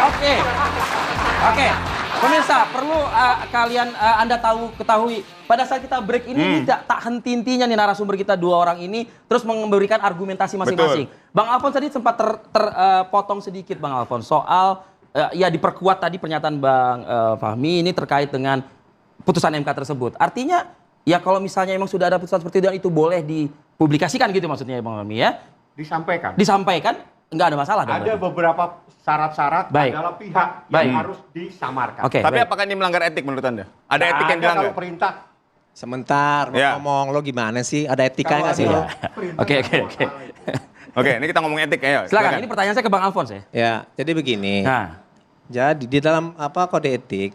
Oke. Oke. Pemirsa, perlu Anda ketahui pada saat kita break ini tak henti-hentinya nih narasumber kita dua orang ini terus memberikan argumentasi masing-masing. Bang Alphonse tadi sempat terpotong sedikit Bang Alphonse soal ya diperkuat tadi pernyataan Bang Fahmi ini terkait dengan putusan MK tersebut. Artinya ya kalau misalnya memang sudah ada putusan seperti itu dan itu boleh dipublikasikan gitu maksudnya Bang Fahmi ya? Disampaikan, nggak ada masalah. Ada beberapa syarat-syarat adalah pihak yang harus disamarkan. Tapi apakah ini melanggar etik menurut Anda? Ada etik yang dilanggar? Kalau perintah. Sebentar, ngomong lo gimana sih? Ada etika nggak sih? Oke. Oke, ini kita ngomong etik ya. Silakan. Ini pertanyaan saya ke Bang Alphonse ya. Ya, jadi begini. Nah. Jadi di dalam kode etik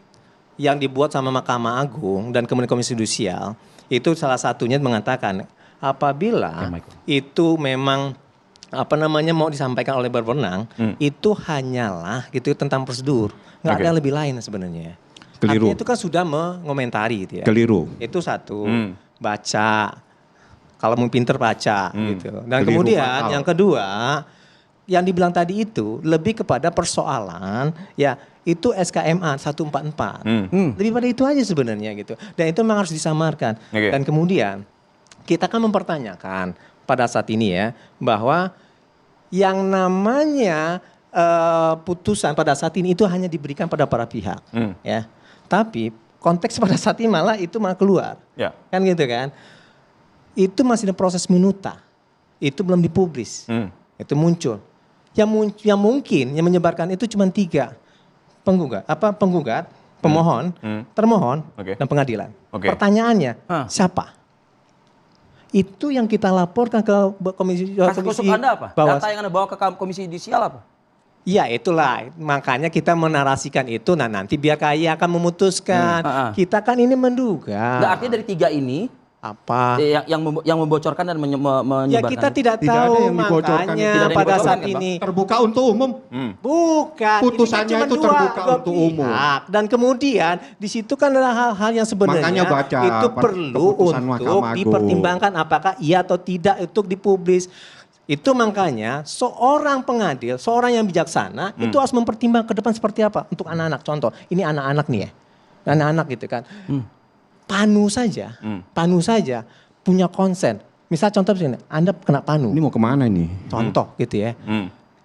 yang dibuat sama Mahkamah Agung dan kemudian Komisi Yudisial itu salah satunya mengatakan apabila itu memang mau disampaikan oleh berwenang itu hanyalah gitu tentang prosedur, nggak ada yang lebih lain sebenarnya. Keliru. Artinya itu kan sudah mengomentari gitu ya. Keliru. Itu satu, baca, kalau mau pinter baca gitu. Dan Keliru kemudian fatal. yang kedua, yang dibilang tadi itu lebih kepada persoalan ya itu SKMA 144. Lebih pada itu aja sebenarnya gitu. Dan itu memang harus disamarkan. Dan kemudian kita kan mempertanyakan pada saat ini ya bahwa yang namanya putusan pada saat ini itu hanya diberikan pada para pihak ya. Tapi konteks pada saat ini malah itu malah keluar. Ya. Kan gitu kan. Itu masih ada proses minuta. Itu belum dipublis. Itu muncul. Yang mungkin yang menyebarkan itu cuma 3. Penggugat, pemohon, termohon, dan pengadilan. Pertanyaannya, siapa? Itu yang kita laporkan ke Komisi Kasus Anda apa? Bawaslu. Data yang Anda bawa ke Komisi Yudisial apa? Ya itulah, makanya kita menarasikan itu, nah nanti biar KAI akan memutuskan. Kita kan ini menduga. Nggak, artinya dari 3 ini, apa? Yang membocorkan dan menyebarkan. Ya kita tidak tahu, makanya pada saat ini. Terbuka untuk umum. Bukan. Putusannya itu terbuka untuk umum. Dan kemudian di situ kan ada hal-hal yang sebenarnya Makanya baca itu perlu keputusan untuk Mahkamah Agung. dipertimbangkan apakah iya atau tidak untuk dipublis. Itu makanya seorang pengadil, seorang yang bijaksana itu harus mempertimbangkan ke depan seperti apa untuk anak-anak. Contoh, ini anak-anak nih ya. Anak-anak gitu kan. Panu saja punya konsen. Misal contoh begini, Anda kena panu. Ini mau kemana ini? Contoh gitu ya.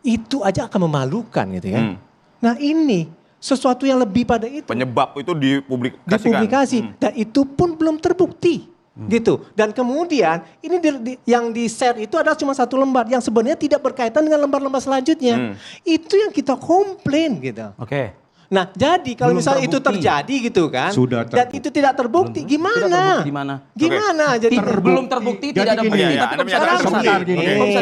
Itu aja akan memalukan gitu ya. Nah ini sesuatu yang lebih pada itu. Penyebab itu dipublikasikan. Dipublikasi. Dan itu pun belum terbukti. Gitu. Dan kemudian ini yang di-share itu adalah cuma 1 lembar. Yang sebenarnya tidak berkaitan dengan lembar-lembar selanjutnya. Itu yang kita komplain gitu. Oke. Nah, jadi kalau misalnya itu terjadi gitu kan, dan itu tidak terbukti, gimana? Gimana? Jadi belum terbukti, tidak ada bukti. Tapi kok bisa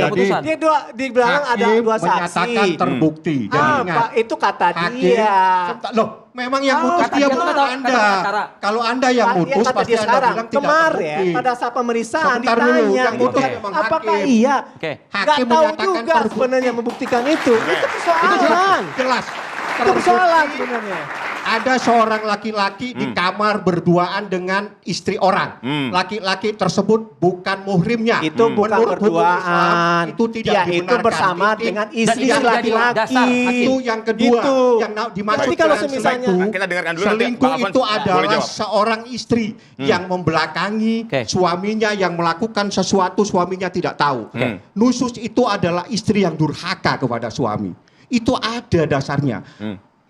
ada putusan? Dia di belakang ada 2 saksi. Menyatakan terbukti. Apa? Itu kata dia. Loh, memang yang mutus dia bukan Anda. Kalau Anda yang mutus pasti Anda bilang tidak kemarin terbukti. pada saat pemeriksaan Sebentar dulu, ditanya, yang mutus gitu, memang apakah hakim. iya? Hakim Nggak tahu menyatakan juga terbukti. sebenarnya membuktikan itu. Itu persoalan. Jelas. Itu persoalan sebenarnya. Ada seorang laki-laki di kamar berduaan dengan istri orang. Laki-laki tersebut bukan muhrimnya. Itu bukan Menurut hukum berduaan. Islam, itu tidak Dia dibenarkan. itu bersama dengan istri yang jadi laki-laki. dasar hakim. Itu yang kedua. Gitu. Yang dimaksud Tapi kalau dengan semisalnya- selingkuh, Kita dengarkan dulu nanti, selingkuh Bang Alphonse itu boleh adalah jawab. seorang istri yang membelakangi suaminya yang melakukan sesuatu suaminya tidak tahu. Nusus itu adalah istri yang durhaka kepada suami. Itu ada dasarnya.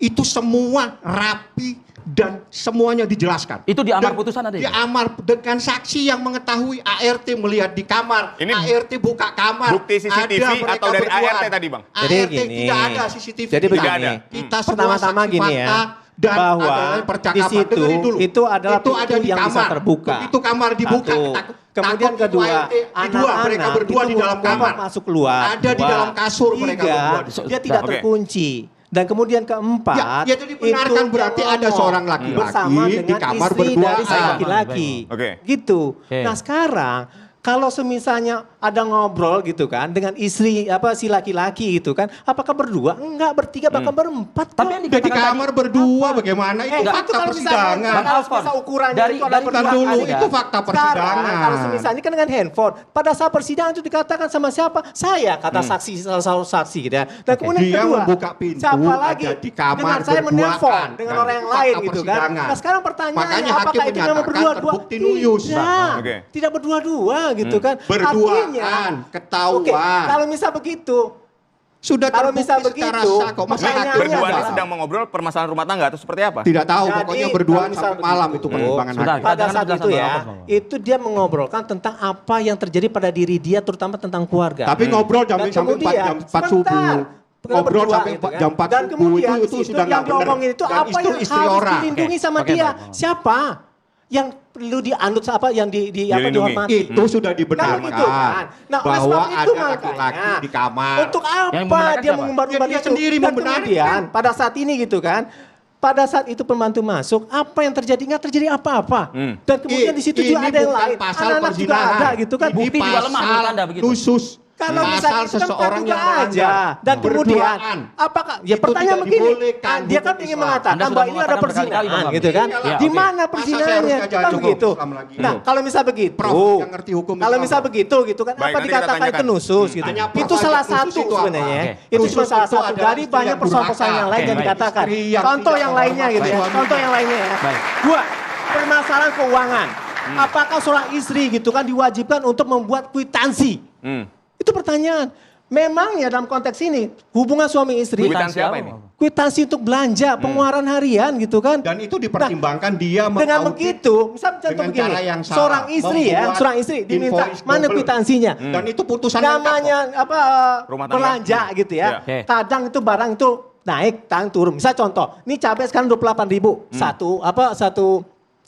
Itu semua rapi dan semuanya dijelaskan. Itu di amar Dan putusan ada di ya? amar dengan saksi yang mengetahui ART melihat di kamar. Ini ART buka kamar. bukti CCTV ada mereka atau dari berduaan. ART tadi, Bang? Jadi ART gini. tidak ada CCTV. Jadi tidak begini. ada. Kita semua Pertama-tama saksi gini ya, fakta dan bahwa adalah percakapan. di situ Dengerin dulu. itu adalah itu pintu ada di yang bisa kamar. terbuka. Itu kamar dibuka. Satu. Kemudian Takut kedua, itu ART, dua mereka anak-anak berdua itu di dalam mau kamar. masuk keluar. Ada di dalam kasur mereka Tiga, berdua. dia tidak Oke. terkunci. Dan kemudian keempat, Ya, jadi dibenarkan itu berarti dia ada ngomong seorang laki-laki bersama di dengan kamar istri berduaan. dari si laki-laki. Oke. Gitu. Oke. Nah sekarang kalau semisalnya ada ngobrol gitu kan dengan istri si laki-laki gitu kan, apakah berdua? Enggak, bertiga bahkan berempat. Tapi yang di kamar berdua bagaimana? Itu fakta persidangan. Kalau misalnya ukurannya dari dulu itu fakta persidangan. Kalau misalnya kan dengan handphone, pada saat persidangan itu dikatakan sama siapa? Saya, kata saksi, salah satu saksi gitu ya. Dan kemudian dia kedua, membuka pintu, siapa lagi? ada di kamar dengan saya menelpon dengan orang yang lain fakta gitu kan. persidangan. Nah sekarang pertanyaannya, Makanya hakim apakah itu memang menyatakan berdua-dua? terbukti nuyus. Tidak berdua-dua gitu kan. Berduaan, ketahuan. Oke, kalau misal begitu, sudah kalau terbukti misal secara begitu, sah kok. Masa pertanyaannya hakim Berdua ini adalah- sedang mengobrol permasalahan rumah tangga atau seperti apa? tidak tahu, Jadi, pokoknya berduaan kalau sampai misal malam begitu, itu pertimbangan sudah, hakim. pada Jangan saat penjelasan itu ya, Bapak, Bapak. itu dia mengobrolkan tentang apa yang terjadi pada diri dia, terutama tentang keluarga. Tapi ngobrol Dan sampai 4 kemudian, jam 4 subuh. sebentar, Ngobrol berdua sampai gitu kan. jam 4 Dan subuh kemudian itu sudah yang nggak benar. diomongin itu Dan apa itu yang istri harus orang. dilindungi sama Oke, dia? Bapak. Siapa? Yang perlu dianut apa yang Dilindungi. dihormati? Itu sudah dibenarkan Nah, gitu kan. Nah, oleh bahwa sebab itu ada laki-laki makanya, di kamar. Untuk Yang apa membenarkan dia siapa? mengumbar-umbar Ya, dia itu? sendiri Dan membenarkan. kemudian pada saat ini gitu kan, pada saat itu pembantu masuk, apa yang terjadi? Nggak terjadi apa-apa. Dan kemudian di situ juga Ini ada yang bukan lain. pasal Anak-anak juga perzinahan. ada gitu kan. Bukti juga lemah menurut Anda begitu? Nusus. Kalau pasal misalnya itu kan seseorang yang praduga aja. melanggar. Dan kemudian Berduaan. apakah ya Itu pertanyaan tidak begini, dibolehkan dia kan hukum ingin Islam. mengatakan Anda sudah bahwa ini ada mengatakan berkali-kali, perzinahan Bang gitu kan. Iyalah. Ya, Di oke. mana Masa saya perzinannya? harus Kan ngajar begitu. hukum Islam lagi? Nah, kalau misal begitu, Prof yang ngerti hukum kalau Islam. misal begitu gitu kan, Baik, apa nanti kita dikatakan itu tanyakan. nusus gitu. Tanya Prof Itu aja, salah nusus satu itu apa? sebenarnya. Oke. Itu Nusus cuma salah itu satu adalah dari istri banyak yang persoalan-persoalan yang durhaka. lain yang Oke, dikatakan. istri yang Contoh tidak yang lainnya menghormati gitu ya. suaminya. Contoh yang lainnya ya. Baik. Dua, permasalahan keuangan. Apakah seorang istri gitu kan diwajibkan untuk membuat kwitansi? Itu pertanyaan. Memangnya dalam konteks ini hubungan suami istri, Kwitansi apa ini? kwitansi untuk belanja, pengeluaran harian gitu kan. Dan itu dipertimbangkan dia Dengan mengaudit begitu, misal contoh dengan begini, cara yang salah, seorang istri ya, membuat seorang istri diminta invoice mana double. kwitansinya. Dan itu putusan yang Namanya Rumah tangga. belanja gitu ya. Oke. Kadang itu barang itu naik, kadang turun. Misal contoh, ini cabai sekarang 28.000,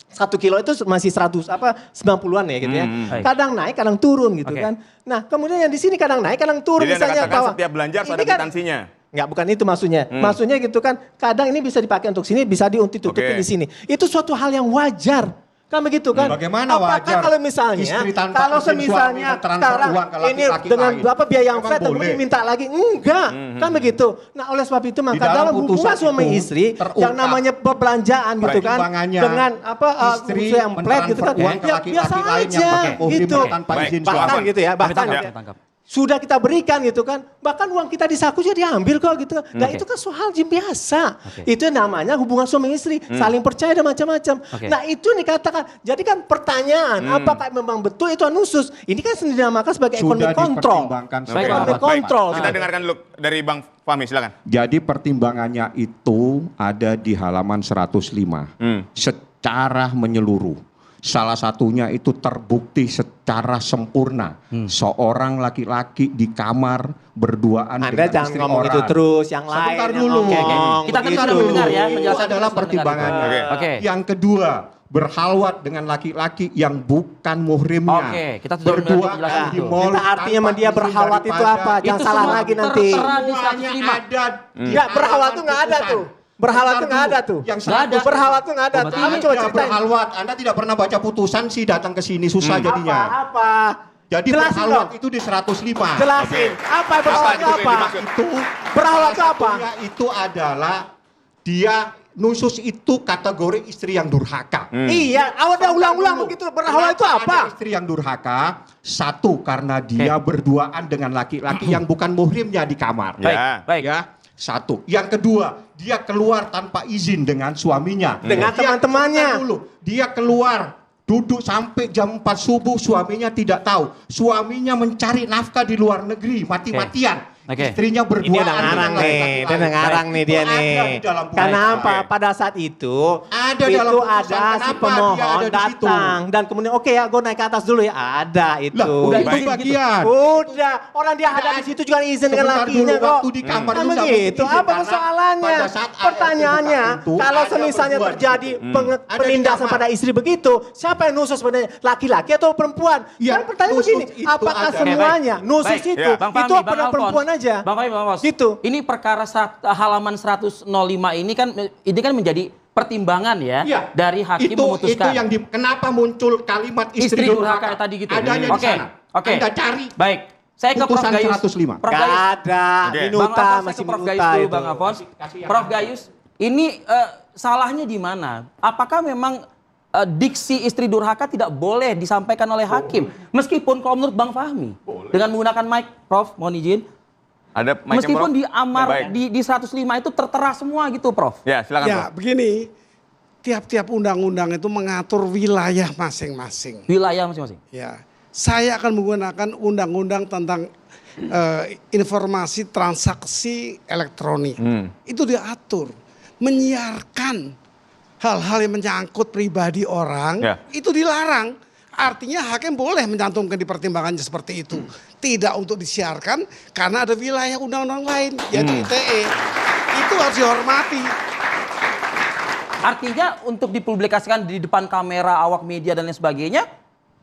satu kilo itu masih 90-an ya gitu ya. Kadang naik, kadang turun gitu Oke. kan. Nah, kemudian yang di sini kadang naik, kadang turun Jadi Anda misalnya katakan bahwa setiap belanja harus ini ada kan- kwitansinya. Enggak, bukan itu maksudnya. Maksudnya gitu kan, kadang ini bisa dipakai untuk sini, bisa ditutupin Oke. di sini. Itu suatu hal yang wajar. Kan begitu kan? Bagaimana Apakah wajar kalau misalnya, istri tanpa kalau izin semisalnya suami mentransfer sekarang uang ke ini laki-laki dengan lain? berapa biaya yang Memang flat, dan boleh. kemudian minta lagi, enggak, kan begitu. Nah oleh sebab itu maka dalam dalam hubungan putusan suami itu istri terungkap yang namanya perbelanjaan gitu kan, pertimbangannya dengan apa istri yang flat gitu kan, mentransfer uang ke ya laki-laki biasa lain yang aja pakai muhrim gitu. tanpa Baik. izin Bahkan suami. gitu ya, bahkan Tangkap, ya. tangkap. Sudah kita berikan gitu kan. Bahkan uang kita di saku juga diambil kok gitu. Nah Oke. itu kan soal biasa. Oke. Itu yang namanya hubungan suami istri. Saling percaya dan macam-macam. Oke. Nah itu yang dikatakan. Jadi kan pertanyaan. Apakah memang betul itu anusus? Ini kan dinamakan sebagai Sudah ekonomi kontrol. dipertimbangkan Baik, secara Bapak. Ekonomi tepat. kontrol. Kita dengarkan dulu dari Bang Fahmi, silakan. Jadi pertimbangannya itu ada di halaman 105. Secara menyeluruh. Salah satunya itu terbukti secara sempurna. Seorang laki-laki di kamar berduaan Anda dengan jangan istri ngomong orang. itu terus. Yang lain. Sebentar yang dulu. ngomong Kita kan begitu. sudah mendengar ya, Itu penjelasan adalah kita sudah pertimbangannya. mendengar. Oke. Yang kedua, berhalwat dengan laki-laki yang bukan muhrimnya. Oke, kita sudah mendengar berduaan penjelasan di itu. mall Kita artinya tanpa sama dia izin berhalwat itu daripada- apa? Jangan Itu salah semua lagi nanti. tertera di Semuanya 105. ada. di Enggak, berhalwat tuh nggak ada putusan. tuh. Berhalwat tuh nggak ada tuh. Yang Nggak ada. Berhalwat tuh nggak ada tuh. Berarti Apa ini coba tidak ceritain. berhalwat. Anda tidak pernah baca putusan sih datang ke sini susah jadinya. Apa? Jadi Jelasin berhalwat dong. itu di 105. Jelasin. Apa berhalwat itu Apa apa? dimaksud? Itu Berhalwat itu salah apa? satunya itu adalah dia nusus itu kategori istri yang durhaka. Iya, ada ulang-ulang begitu. Berhalwat itu Kenapa apa? ada istri yang durhaka? Satu, karena dia berduaan dengan laki-laki yang bukan muhrimnya di kamar. Baik, Ya. baik. Ya, satu. Yang kedua, dia keluar tanpa izin dengan suaminya. Dengan Dia- teman-temannya. sebentar dulu. Dia keluar duduk sampai jam 4 subuh, suaminya tidak tahu. Suaminya mencari nafkah di luar negeri, mati-matian. Oke. Istrinya berduaan Ini udah dengan ngarang nih, laki-laki dia udah lain. ngarang nih dia Itu ada nih. di dalam putusan. Kenapa? Oke. Pada saat itu, Ada itu dalam putusan. ada si Kenapa dia pemohon ada di situ? datang dan kemudian oke ya, gue naik ke atas dulu ya. Ada itu. Lah, udah itu Baik. bagian. Udah, orang dia ada di situ juga izin dengan Sebentar lakinya dulu, kok. waktu di kamar Kan itu nggak begitu. mungkin, Apa karena persoalannya? pada saat ayat Pertanyaannya, itu kalau ada semisalnya berdua di terjadi situ. Ada di penindasan kamar. pada istri begitu, siapa yang nusus sebenarnya? Laki-laki atau perempuan? Ya, Kan pertanyaan nusus begini, itu apakah ada. semuanya Baik, nusus baik. itu? Ya. Bang Itu Fahmi, Bang pada Alfons. perempuan aja. Bang Fahmi, Bang Alfons. Gitu. Ini perkara halaman 105 ini kan menjadi pertimbangan ya, Iya. dari hakim itu memutuskan. yang kenapa muncul kalimat istri durhaka tadi gitu. adanya di sana. Anda cari. Baik. Saya ke Prof Putusan Gayus. 105. Prof Gak Gayus. ada, Oke. minuta Bang Alfons, masih saya ke Prof minuta Gayus dulu, itu. Bang Alfons. Kasih yang Prof mana? Gayus, ini salahnya di mana? Apakah memang diksi istri durhaka tidak boleh disampaikan oleh hakim? Meskipun kalau menurut Bang Fahmi, dengan menggunakan mic, Prof, mohon izin. Ada mic-nya, Meskipun Prof? di amar Baik. di 105 itu tertera semua gitu, Prof. Ya, silakan, Ya, Prof. begini. Tiap-tiap undang-undang itu mengatur wilayah masing-masing. Wilayah masing-masing. Ya, saya akan menggunakan undang-undang tentang informasi transaksi elektronik. Itu diatur menyiarkan hal-hal yang menyangkut pribadi orang, Ya. itu dilarang. Artinya hakim boleh mencantumkan di pertimbangannya seperti itu. Tidak untuk disiarkan karena ada wilayah undang-undang lain, yaitu ITE. Itu harus dihormati. Artinya untuk dipublikasikan di depan kamera, awak media dan lain sebagainya,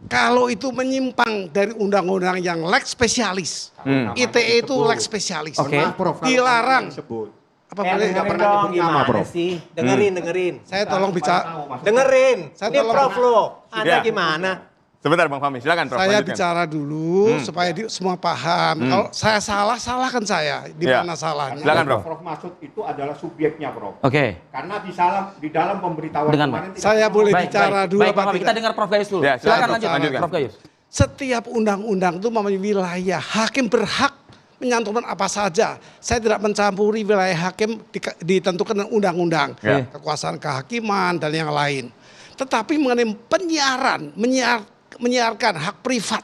Kalau itu menyimpang dari undang-undang yang lex spesialis, ITE itu lex spesialis, Oke. Maaf, Prof, kalau dilarang. namanya disebut. Apa boleh? nggak dengerin pernah dong, nyebut nama, gimana Bro. sih? Dengerin. Saya tolong bicara. Dengerin. Saya Ini tolong- Prof lo. Anda Ya. gimana? Sebentar Bang Fahmi, silakan Prof. Saya lanjutkan. bicara dulu supaya semua paham. Kalau saya salah, salahkan saya. Di Ya. mana salahnya? Silakan, Prof. Prof Masud itu adalah subjeknya, Prof. oke. Karena di dalam pemberitahuan Dengan- kemarin tidak Saya boleh Baik, bicara baik. dulu Baik, apa Bang Fahmi, tidak? kita dengar Prof Gayus dulu. Ya, Silakan silakan, lanjut, lanjutkan. Prof Gayus. Setiap undang-undang itu mempunyai wilayah. Hakim berhak menyantumkan apa saja. Saya tidak mencampuri wilayah hakim ditentukan dengan undang-undang. Ya. Kekuasaan kehakiman dan yang lain. Tetapi mengenai penyiaran, menyiarkan hak privat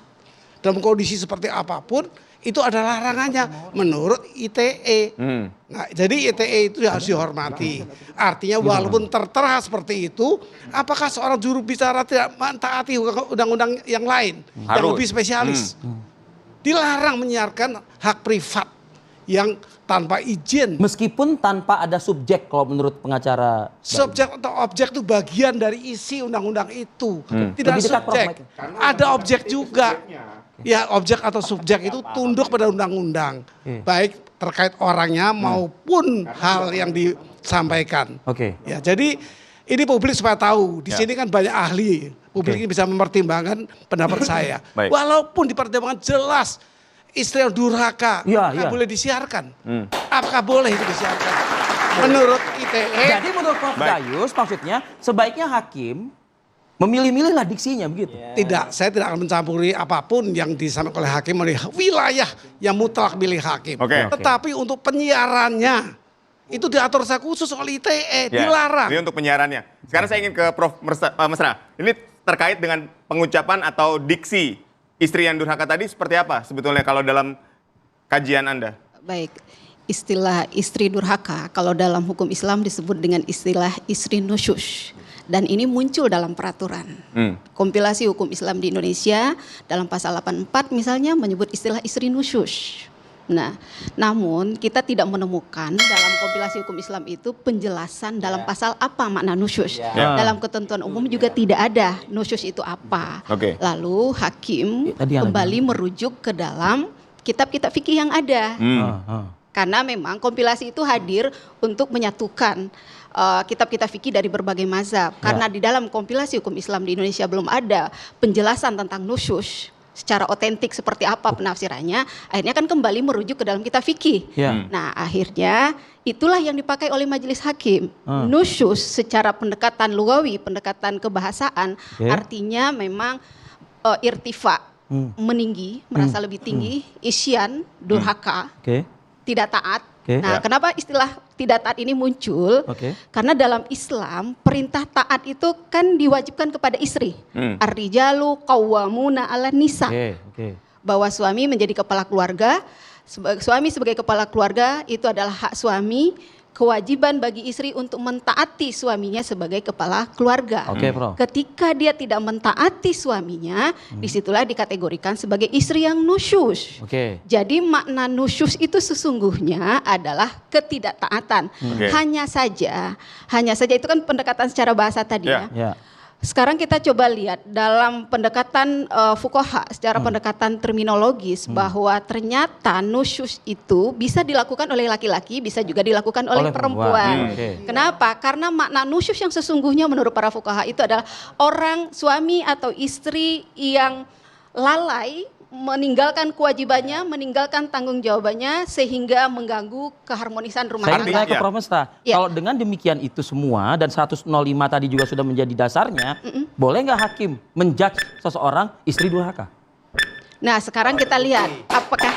dalam kondisi seperti apapun, itu ada larangannya menurut ITE. Nah, jadi ITE itu harus dihormati. Artinya walaupun tertera seperti itu, apakah seorang juru bicara tidak mentaati undang-undang yang lain, yang Harus. lebih spesialis? Dilarang menyiarkan hak privat yang tanpa izin. Meskipun tanpa ada subjek kalau menurut pengacara. Subjek atau objek itu bagian dari isi undang-undang itu. Tidak Lebih dekat, Prof, subjek. Mike. Ada objek juga. Ya, objek atau subjek itu tunduk pada undang-undang. Baik terkait orangnya maupun hal yang disampaikan. Oke. Ya, jadi ini publik supaya tahu. Di Ya. sini kan banyak ahli. Publik ini bisa mempertimbangkan pendapat saya. Baik. Walaupun di pertimbangan jelas istri yang durhaka, Ya, apakah ya. boleh disiarkan? Apakah boleh itu disiarkan? Menurut ITE, Jadi menurut Prof Baik. Gayus maksudnya sebaiknya hakim memilih-milihlah diksinya begitu. tidak, saya tidak akan mencampuri apapun yang disampaikan oleh hakim oleh wilayah yang mutlak milik hakim. Oke. Tetapi untuk penyiarannya itu diatur secara khusus oleh ITE, Ya, dilarang. Ini untuk penyiarannya. Sekarang saya ingin ke Prof Mesra. Ini terkait dengan pengucapan atau diksi istri yang durhaka tadi seperti apa sebetulnya kalau dalam kajian Anda? Baik, istilah istri durhaka kalau dalam hukum Islam disebut dengan istilah istri nusyush. Dan ini muncul dalam peraturan. Kompilasi hukum Islam di Indonesia dalam pasal 84 misalnya menyebut istilah istri nusyush. Nah, namun kita tidak menemukan dalam kompilasi hukum Islam itu penjelasan dalam pasal apa makna nusyush. Dalam ketentuan umum juga tidak ada nusyush itu apa. Oke. Lalu hakim Tadi yang kembali merujuk ke dalam kitab-kitab fikih yang ada. Karena memang kompilasi itu hadir untuk menyatukan kitab-kitab fikih dari berbagai mazhab. Karena di dalam kompilasi hukum Islam di Indonesia belum ada penjelasan tentang nusyush secara otentik seperti apa penafsirannya, akhirnya kan kembali merujuk ke dalam kitab fikih. Ya. Nah, akhirnya itulah yang dipakai oleh majelis hakim. Nusyush secara pendekatan lugawi, pendekatan kebahasaan, artinya memang irtifa, meninggi, merasa lebih tinggi, isyan, durhaka, Oke. tidak taat. Oke. Nah, Ya. kenapa istilah tidak taat ini muncul? Oke. Karena dalam Islam perintah taat itu kan diwajibkan kepada istri. Ar-rijalu qawwamuna 'alan nisa. Oke. Bahwa suami menjadi kepala keluarga, suami sebagai kepala keluarga itu adalah hak suami, kewajiban bagi istri untuk mentaati suaminya sebagai kepala keluarga. Oke, Prof. Ketika dia tidak mentaati suaminya, disitulah dikategorikan sebagai istri yang nusyus. Oke. Jadi makna nusyus itu sesungguhnya adalah ketidaktaatan. Oke. Hanya saja itu kan pendekatan secara bahasa tadi Ya. ya. Ya. Sekarang kita coba lihat dalam pendekatan fuqaha, secara pendekatan terminologis bahwa ternyata nusyus itu bisa dilakukan oleh laki-laki, bisa juga dilakukan oleh perempuan. Kenapa? Karena makna nusyus yang sesungguhnya menurut para fuqaha itu adalah orang suami atau istri yang lalai meninggalkan kewajibannya, meninggalkan tanggung jawabannya sehingga mengganggu keharmonisan rumah tangga. Saya ke Prof. Mesra, kalau dengan demikian itu semua dan 105 tadi juga sudah menjadi dasarnya, boleh nggak hakim menjudge seseorang istri durhaka? Nah sekarang kita lihat apakah